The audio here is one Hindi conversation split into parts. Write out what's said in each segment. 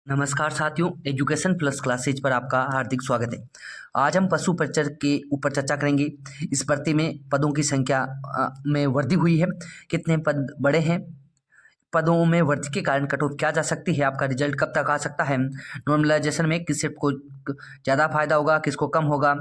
नमस्कार साथियों, एजुकेशन प्लस क्लासेज पर आपका हार्दिक स्वागत है। आज हम पशु परिचर के ऊपर चर्चा करेंगे। इस भर्ती में पदों की संख्या में वृद्धि हुई है, कितने पद बढ़े हैं, पदों में वृद्धि के कारण कट ऑफ क्या जा सकती है, आपका रिजल्ट कब तक आ सकता है, नॉर्मलाइजेशन में किस शिफ्ट को ज़्यादा फायदा होगा, किसको कम होगा,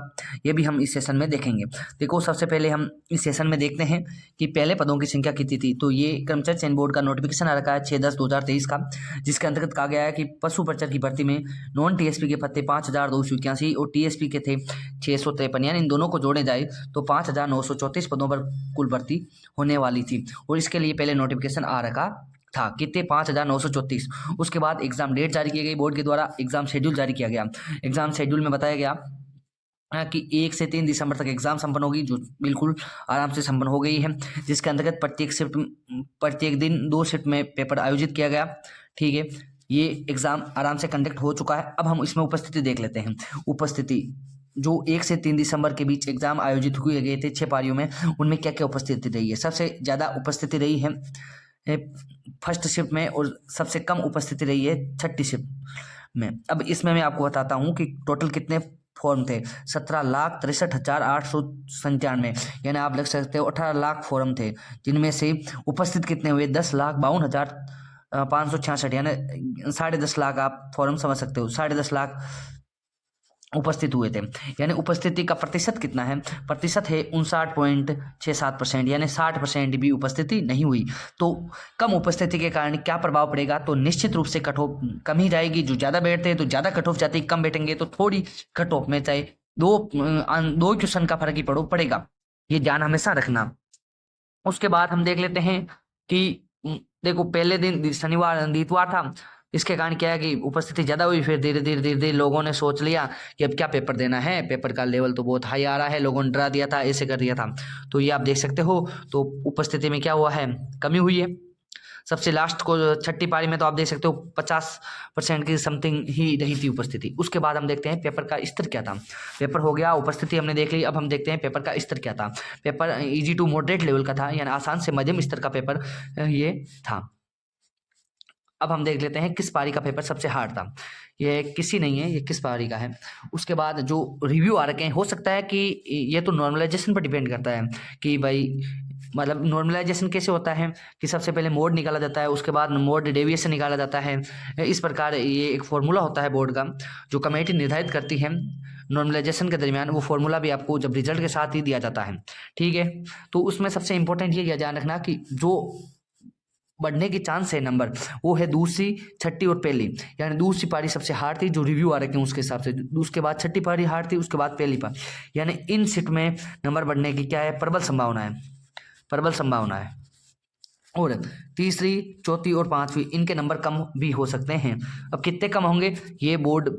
ये भी हम इस सेशन में देखेंगे। देखो, सबसे पहले हम इस सेशन में देखते हैं कि पहले पदों की संख्या कितनी थी। तो ये कर्मचारी चयन बोर्ड का नोटिफिकेशन आ रखा है 6/10/2023 का, जिसके अंतर्गत कहा गया है कि पशु परिचर की भर्ती में नॉन टीएसपी के पद थे 5,281 और टीएसपी के थे 653, यानी इन दोनों को जोड़े जाए तो 5,934 पदों पर कुल भर्ती होने वाली थी। और इसके लिए पहले नोटिफिकेशन आ रखा था, कितने 5,934। उसके बाद एग्जाम डेट जारी की गई बोर्ड के द्वारा, एग्जाम शेड्यूल जारी किया गया। एग्जाम शेड्यूल में बताया गया कि 1 से 3 दिसंबर तक एग्जाम संपन्न होगी, जो बिल्कुल आराम से संपन्न हो गई है, जिसके अंतर्गत प्रत्येक दिन 2 शिफ्ट में पेपर आयोजित किया गया। ठीक है, ये एग्जाम आराम से कंडक्ट हो चुका है। अब हम इसमें उपस्थिति देख लेते हैं। उपस्थिति जो 1 से 3 दिसंबर के बीच एग्जाम आयोजित हुए गए थे 6 पारियों में, उनमें क्या क्या उपस्थिति रही है। सबसे ज़्यादा उपस्थिति रही है फर्स्ट शिफ्ट में और सबसे कम उपस्थिति रही है छठी शिफ्ट में। अब इसमें मैं आपको बताता हूँ कि टोटल कितने फॉर्म थे। 17,63,897, यानी आप लिख सकते हो 18 लाख फॉर्म थे, जिनमें से उपस्थित कितने हुए 10,52,566, यानी 10.5 लाख। आप फॉर्म समझ सकते हो, 10.5 लाख उपस्थित हुए थे। यानी उपस्थिति का प्रतिशत कितना है, प्रतिशत है 59.67%, यानी 60% भी उपस्थिति नहीं हुई। तो कम उपस्थिति के कारण क्या प्रभाव पड़ेगा, तो निश्चित रूप से कट ऑफ कम ही जाएगी। जो ज़्यादा बैठते हैं तो ज़्यादा कट ऑफ जाती है, कम बैठेंगे तो थोड़ी कट ऑफ में चाहे दो क्वेश्चन का फर्क ही पड़ेगा, ये ध्यान हमेशा रखना। उसके बाद हम देख लेते हैं कि देखो, पहले दिन शनिवार इतवार था, इसके कारण क्या है कि उपस्थिति ज़्यादा हुई। फिर धीरे धीरे लोगों ने सोच लिया कि अब क्या पेपर देना है, पेपर का लेवल तो बहुत हाई आ रहा है, लोगों ने डरा दिया था, ऐसे कर दिया था। तो ये आप देख सकते हो, तो उपस्थिति में क्या हुआ है, कमी हुई है। सबसे लास्ट को छठी पारी में तो आप देख सकते हो 50% की समथिंग ही रही थी उपस्थिति। उसके बाद हम देखते हैं पेपर का स्तर क्या था। पेपर हो गया, उपस्थिति हमने देख ली, अब हम देखते हैं पेपर का स्तर क्या था। Paper easy to moderate level का था, यानी आसान से मध्यम स्तर का पेपर ये था। अब हम देख लेते हैं किस पारी का पेपर सबसे हार्ड था। ये किसी नहीं है, ये किस पारी का है। उसके बाद जो रिव्यू आ रखे हैं, हो सकता है कि ये तो नॉर्मलाइजेशन पर डिपेंड करता है कि भाई, मतलब नॉर्मलाइजेशन कैसे होता है कि सबसे पहले मोड निकाला जाता है, उसके बाद मोड डेविएशन निकाला जाता है। इस प्रकार ये एक फॉर्मूला होता है बोर्ड का, जो कमेटी निर्धारित करती है नॉर्मलाइजेशन के दरमियान। वो फॉर्मूला भी आपको जब रिजल्ट के साथ ही दिया जाता है। ठीक है, तो उसमें सबसे इंपॉर्टेंट ये ध्यान रखना कि जो बढ़ने की चांस है नंबर, वो है दूसरी, छठी और पहली। यानी दूसरी पारी सबसे हार्ड थी, जो रिव्यू आ रखे हैं उसके हिसाब से। उसके बाद छठी पारी हार्ड थी, उसके बाद पहली पारी। यानी इन सीट में नंबर बढ़ने की क्या है, प्रबल संभावना है, प्रबल संभावना है। और तीसरी, चौथी और पांचवी, इनके नंबर कम भी हो सकते हैं। अब कितने कम होंगे, ये बोर्ड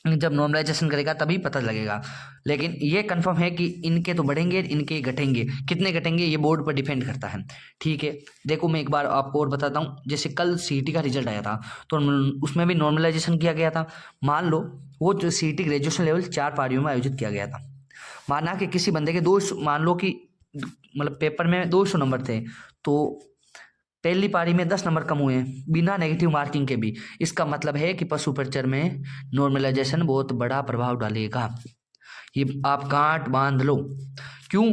जब नॉर्मलाइजेशन करेगा तभी पता लगेगा। लेकिन ये कंफर्म है कि इनके तो बढ़ेंगे, इनके घटेंगे। कितने घटेंगे ये बोर्ड पर डिपेंड करता है। ठीक है, देखो मैं एक बार आपको और बताता हूँ। जैसे कल सीईटी का रिजल्ट आया था, तो उसमें भी नॉर्मलाइजेशन किया गया था। मान लो वो जो सीईटी ग्रेजुएशन लेवल 4 पारियों में आयोजित किया गया था। माना कि किसी बंदे के मान लो कि मतलब पेपर में 200 नंबर थे, तो पहली पारी में 10 नंबर कम हुए हैं बिना नेगेटिव मार्किंग के भी। इसका मतलब है कि पशु परिचर में नॉर्मलाइजेशन बहुत बड़ा प्रभाव डालेगा। ये आप गांठ बांध लो। क्यों?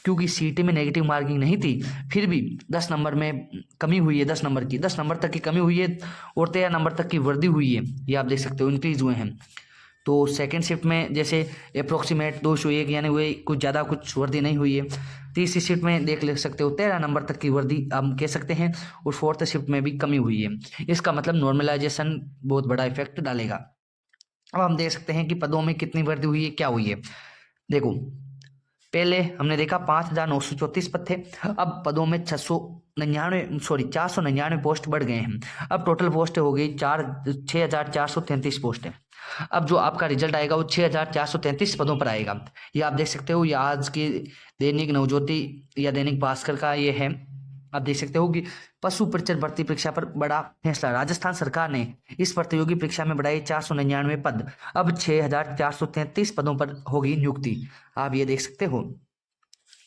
क्योंकि सीटी में नेगेटिव मार्किंग नहीं थी, फिर भी 10 नंबर में कमी हुई है, 10 नंबर की, 10 नंबर तक की कमी हुई है और 13 नंबर तक की वृद्धि हुई है। ये आप देख सकते हो, इंक्रीज हुए हैं। तो सेकेंड शिफ्ट में जैसे अप्रोक्सीमेट 201, यानी वही कुछ ज़्यादा कुछ वृद्धि नहीं हुई है। तीसरी शिफ्ट में देख ले सकते हो 13 नंबर तक की वृद्धि हम कह सकते हैं, और फोर्थ शिफ्ट में भी कमी हुई है। इसका मतलब नॉर्मलाइजेशन बहुत बड़ा इफेक्ट डालेगा। अब हम देख सकते हैं कि पदों में कितनी वृद्धि हुई है, क्या हुई है। देखो, पहले हमने देखा 5,934 पद थे, अब पदों में 499 पोस्ट बढ़ गए हैं। अब टोटल पोस्ट हो गई 6,433 पोस्ट है। अब जो आपका रिजल्ट आएगा वो 6,433 पदों पर आएगा। ये आप देख सकते हो, ये आज की दैनिक नवज्योति या दैनिक भास्कर का ये है। आप देख सकते हो कि पशु परिचर भर्ती परीक्षा पर बड़ा फैसला। राजस्थान सरकार ने इस प्रतियोगी परीक्षा में बढ़ाई 499 पद, अब 6,433 पदों पर होगी नियुक्ति। आप ये देख सकते हो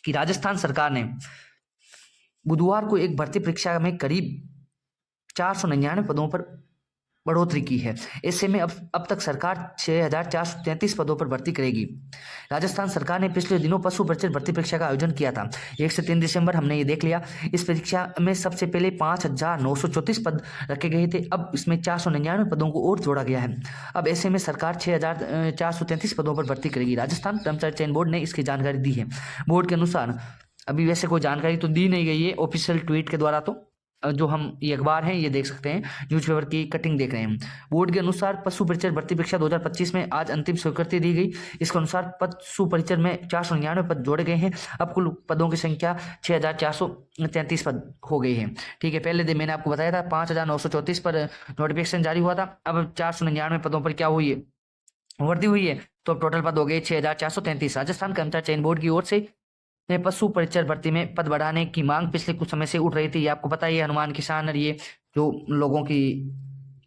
कि राजस्थान सरकार ने बुधवार को एक भर्ती परीक्षा में करीब 499 पदों पर बढ़ोतरी की है। ऐसे में अब तक सरकार 6,433 पदों पर भर्ती करेगी। राजस्थान सरकार ने पिछले दिनों पशु परिचर भर्ती परीक्षा का आयोजन किया था। 1 से 3 दिसंबर हमने ये देख लिया। इस परीक्षा में सबसे पहले 5,934 पद रखे गए थे। अब इसमें 499 पदों को और जोड़ा गया है। अब ऐसे में सरकार 6,433 पदों पर भर्ती करेगी। राजस्थान कर्मचारी चयन बोर्ड ने इसकी जानकारी दी है। बोर्ड के अनुसार अभी वैसे कोई जानकारी तो दी नहीं गई है ऑफिशियल ट्वीट के द्वारा, तो जो हम ये अखबार हैं ये देख सकते हैं, न्यूज़पेपर की कटिंग देख रहे हैं। बोर्ड के अनुसार पशु परिचर भर्ती परीक्षा 2025 में आज अंतिम स्वीकृति दी गई। इसके अनुसार पशु परिचर में 499 पद जोड़े गए हैं। अब कुल पदों की संख्या 6,433 पद हो गई है। ठीक है, पहले दिन मैंने आपको बताया था 5,934 पर नोटिफिकेशन जारी हुआ था। अब 499 पदों पर क्या हुई है, वृद्धि हुई है। तो अब टोटल पद हो गए 6,433। राजस्थान कर्मचारी चयन बोर्ड की ओर से पशु परिचर भर्ती में पद बढ़ाने की मांग पिछले कुछ समय से उठ रही थी। ये आपको पता ही है, हनुमान किसान और ये जो लोगों की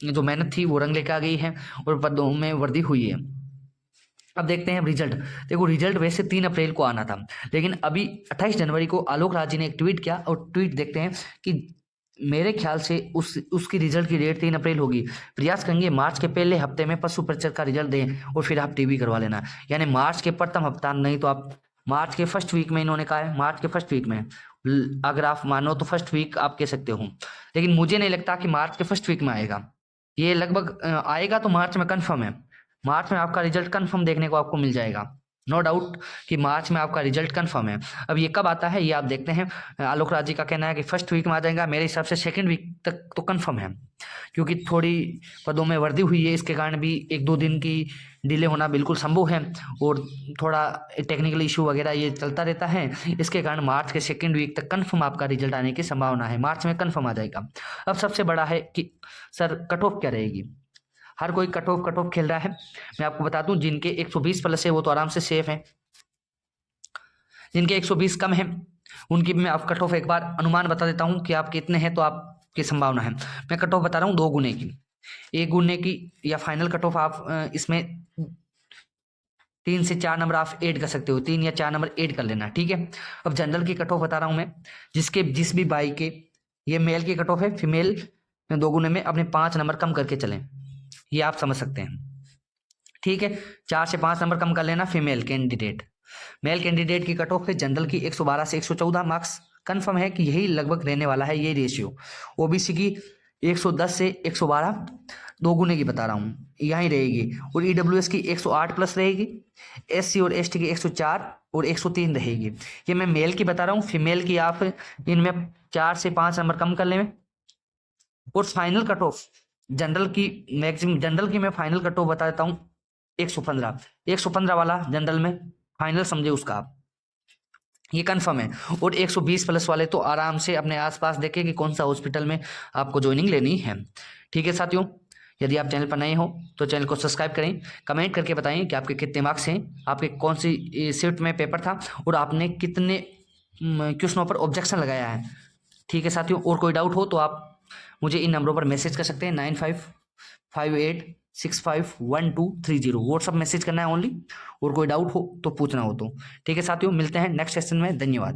जो मेहनत थी वो रंग लेकर आ गई है और पदों में वृद्धि हुई है। अब देखते हैं रिजल्ट। देखो रिजल्ट वैसे 3 अप्रैल को आना था, लेकिन अभी 28 जनवरी को आलोक राज जी ने एक ट्वीट किया और ट्वीट देखते हैं कि मेरे ख्याल से उसकी रिजल्ट की डेट 3 अप्रैल होगी। प्रयास करेंगे मार्च के पहले हफ्ते में पशु परिचर का रिजल्ट दें और फिर आप टीबी करवा लेना। यानी मार्च के प्रथम हफ्ता, नहीं तो आप मार्च के फर्स्ट वीक में, इन्होंने कहा है मार्च के फर्स्ट वीक में, अगर आप मानो तो फर्स्ट वीक आप कह सकते हो, लेकिन मुझे नहीं लगता कि मार्च के फर्स्ट वीक में आएगा। ये लगभग आएगा तो मार्च में कन्फर्म है। मार्च में आपका रिजल्ट कन्फर्म देखने को आपको मिल जाएगा, नो डाउट कि मार्च में आपका रिजल्ट कन्फर्म है। अब ये कब आता है ये आप देखते हैं। आलोक राज जी का कहना है कि फर्स्ट वीक में आ जाएगा। मेरे हिसाब से सेकंड वीक तक तो कन्फर्म है, क्योंकि थोड़ी पदों में वृद्धि हुई है, इसके कारण भी 1-2 दिन की डिले होना बिल्कुल संभव है और थोड़ा टेक्निकल इशू वगैरह ये चलता रहता है। इसके कारण मार्च के सेकंड वीक तक कन्फर्म आपका रिजल्ट आने की संभावना है। मार्च में कन्फर्म आ जाएगा। अब सबसे बड़ा है कि सर कट ऑफ क्या रहेगी। हर कोई कट ऑफ खेल रहा है। मैं आपको बता दूं, जिनके 120 प्लस है वो तो आराम से सेफ है। जिनके 120 कम है उनकी मैं आप कट ऑफ एक बार अनुमान बता देता हूं कि आप कितने हैं तो आपकी संभावना है। मैं कट ऑफ बता रहा हूं 2 गुने की, 1 गुने की या फाइनल कट ऑफ आप इसमें 3 से 4 नंबर आप ऐड कर सकते हो, 3 या 4 नंबर ऐड कर लेना। ठीक है, अब जनरल की कट ऑफ बता रहा हूं मैं, जिस भी बाई के, ये मेल की कट ऑफ है, फीमेल 2 गुने में अपने 5 नंबर कम करके चलें, ये आप समझ सकते हैं। ठीक है, 4 से 5 नंबर कम कर लेना फीमेल कैंडिडेट। मेल कैंडिडेट की कट ऑफ है जनरल की 112 से 114 मार्क्स। कन्फर्म है कि यही लगभग रहने वाला है ये रेशियो। ओबीसी की 110 से 112, 2 गुने की बता रहा हूँ, यहीं रहेगी। और ईडब्ल्यूएस की 108 प्लस रहेगी। एससी और एसटी की 104 और 103 रहेगी। ये मैं मेल की बता रहा हूँ। फीमेल की आप इनमें 4 से 5 नंबर कम कर लें। और फाइनल कट ऑफ जनरल की, मैक्सिमम जनरल की मैं फाइनल कट ऑफ बता देता हूँ 115 वाला जनरल में फाइनल समझे उसका आप, ये कंफर्म है। और 120 प्लस वाले तो आराम से अपने आसपास देखें कि कौन सा हॉस्पिटल में आपको ज्वाइनिंग लेनी है। ठीक है साथियों, यदि आप चैनल पर नए हो तो चैनल को सब्सक्राइब करें, कमेंट करके बताएं कि आपके कितने मार्क्स हैं, आपके कौन सी शिफ्ट में पेपर था और आपने कितने क्वेश्चनों पर ऑब्जेक्शन लगाया है। ठीक है साथियों, और कोई डाउट हो तो आप मुझे इन नंबरों पर मैसेज कर सकते हैं, 9558651230। व्हाट्सअप मैसेज करना है ओनली, और कोई डाउट हो तो पूछना हो तो। ठीक है साथियों, मिलते हैं नेक्स्ट सेशन में। धन्यवाद।